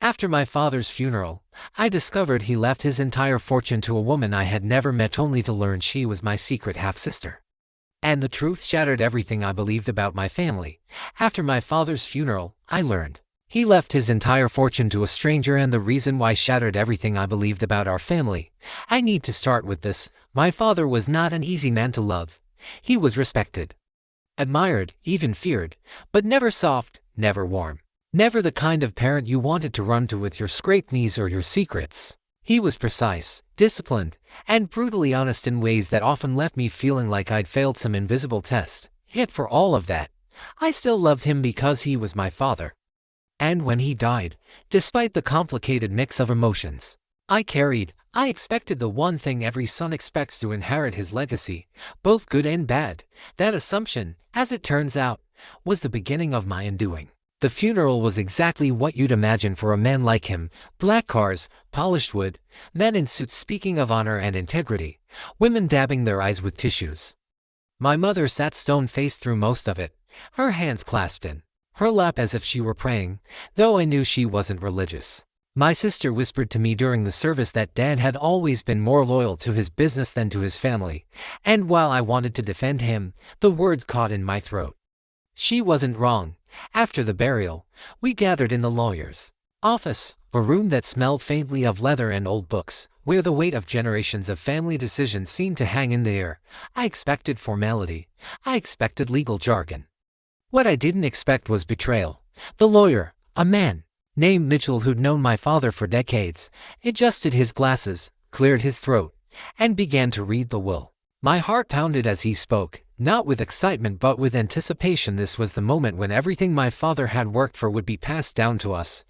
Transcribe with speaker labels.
Speaker 1: After my father's funeral, I discovered he left his entire fortune to a woman I had never met, only to learn she was my secret half-sister. And the truth shattered everything I believed about my family. After my father's funeral, I learned he left his entire fortune to a stranger, and the reason why shattered everything I believed about our family. I need to start with this. My father was not an easy man to love. He was respected, admired, even feared, but never soft, never warm. Never the kind of parent you wanted to run to with your scraped knees or your secrets. He was precise, disciplined, and brutally honest in ways that often left me feeling like I'd failed some invisible test. Yet for all of that, I still loved him because he was my father. And when he died, despite the complicated mix of emotions I expected the one thing every son expects: to inherit his legacy, both good and bad. That assumption, as it turns out, was the beginning of my undoing. The funeral was exactly what you'd imagine for a man like him: black cars, polished wood, men in suits speaking of honor and integrity, women dabbing their eyes with tissues. My mother sat stone-faced through most of it, her hands clasped in her lap as if she were praying, though I knew she wasn't religious. My sister whispered to me during the service that Dad had always been more loyal to his business than to his family, and while I wanted to defend him, the words caught in my throat. She wasn't wrong. After the burial, we gathered in the lawyer's office, a room that smelled faintly of leather and old books, where the weight of generations of family decisions seemed to hang in the air. I expected formality. I expected legal jargon. What I didn't expect was betrayal. The lawyer, a man named Mitchell who'd known my father for decades, adjusted his glasses, cleared his throat, and began to read the will. My heart pounded as he spoke, not with excitement but with anticipation. This was the moment when everything my father had worked for would be passed down to us.